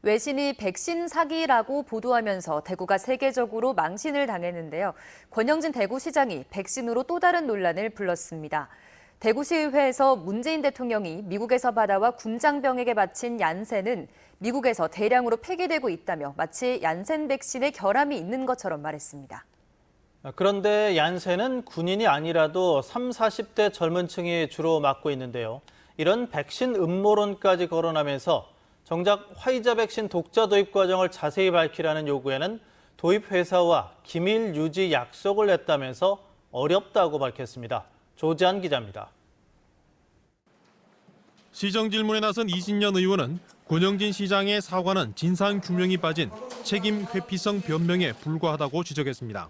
외신이 백신 사기라고 보도하면서 대구가 세계적으로 망신을 당했는데요. 권영진 대구시장이 백신으로 또 다른 논란을 불렀습니다. 대구시의회에서 문재인 대통령이 미국에서 받아와 군장병에게 바친 얀센은 미국에서 대량으로 폐기되고 있다며 마치 얀센 백신에 결함이 있는 것처럼 말했습니다. 그런데 얀센은 군인이 아니라도 30, 40대 젊은 층이 주로 맞고 있는데요. 이런 백신 음모론까지 거론하면서 정작 화이자 백신 독자 도입 과정을 자세히 밝히라는 요구에는 도입 회사와 기밀 유지 약속을 냈다면서 어렵다고 밝혔습니다. 조지한 기자입니다. 시정 질문에 나선 이신년 의원은 권영진 시장의 사과는 진상 규명이 빠진 책임 회피성 변명에 불과하다고 지적했습니다.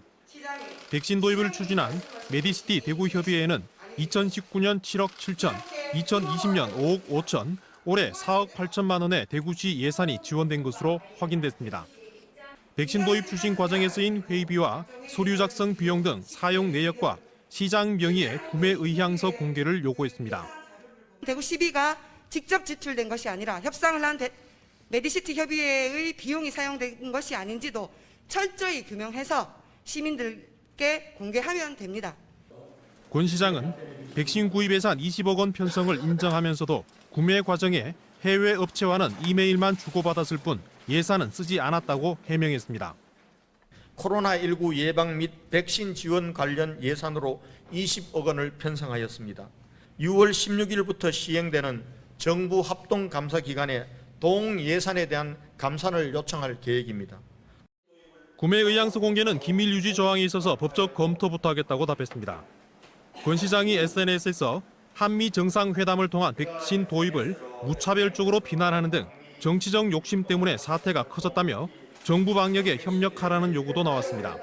백신 도입을 추진한 메디시티 대구협의회는 2019년 7억 7천, 2020년 5억 5천, 올해 4억 8천만 원의 대구시 예산이 지원된 것으로 확인됐습니다. 백신 도입 추진 과정에 쓰인 회의비와 서류 작성 비용 등 사용 내역과 시장 명의의 구매 의향서 공개를 요구했습니다. 대구 시비가 직접 지출된 것이 아니라 협상을 한 메디시티 협의회의 비용이 사용된 것이 아닌지도 철저히 규명해서 시민들께 공개하면 됩니다. 권 시장은 백신 구입 예산 20억 원 편성을 인정하면서도 구매 과정에 해외 업체와는 이메일만 주고받았을 뿐 예산은 쓰지 않았다고 해명했습니다. 코로나19 예방 및 백신 지원 관련 예산으로 20억 원을 편성하였습니다. 6월 16일부터 시행되는 정부 합동 감사 기간에 동 예산에 대한 감산을 요청할 계획입니다. 구매 의향서 공개는 기밀 유지 조항이 있어서 법적 검토부터 하겠다고 답했습니다. 권 시장이 SNS에서 한미 정상회담을 통한 백신 도입을 무차별적으로 비난하는 등 정치적 욕심 때문에 사태가 커졌다며 정부 방역에 협력하라는 요구도 나왔습니다.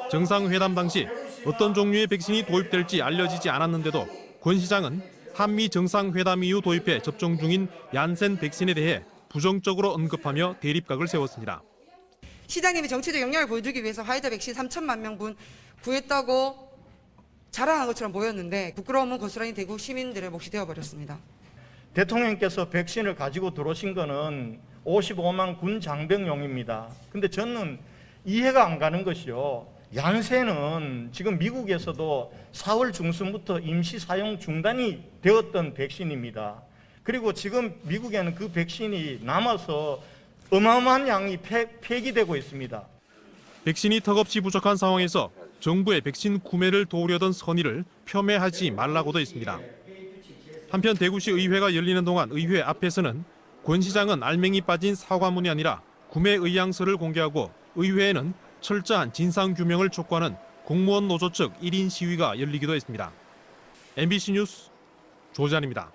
정상회담 당시 어떤 종류의 백신이 도입될지 알려지지 않았는데도 권 시장은 한미 정상회담 이후 도입해 접종 중인 얀센 백신에 대해 부정적으로 언급하며 대립각을 세웠습니다. 시장님이 정치적 역량을 보여주기 위해서 화이자 백신 3천만 명분 구했다고 자랑한 것처럼 보였는데 부끄러움은 고스란히 대구 시민들의 몫이 되어버렸습니다. 대통령께서 백신을 가지고 들어오신 거는 55만 군 장병용입니다. 근데 저는 이해가 안 가는 것이요. 얀센은 지금 미국에서도 4월 중순부터 임시 사용 중단이 되었던 백신입니다. 그리고 지금 미국에는 그 백신이 남아서 어마어마한 양이 폐기되고 있습니다. 백신이 턱없이 부족한 상황에서 정부의 백신 구매를 도우려던 선의를 폄훼하지 말라고도 했습니다. 한편 대구시 의회가 열리는 동안 의회 앞에서는 권 시장은 알맹이 빠진 사과문이 아니라 구매 의향서를 공개하고 의회에는 철저한 진상규명을 촉구하는 공무원 노조 측 1인 시위가 열리기도 했습니다. MBC 뉴스 조지한입니다.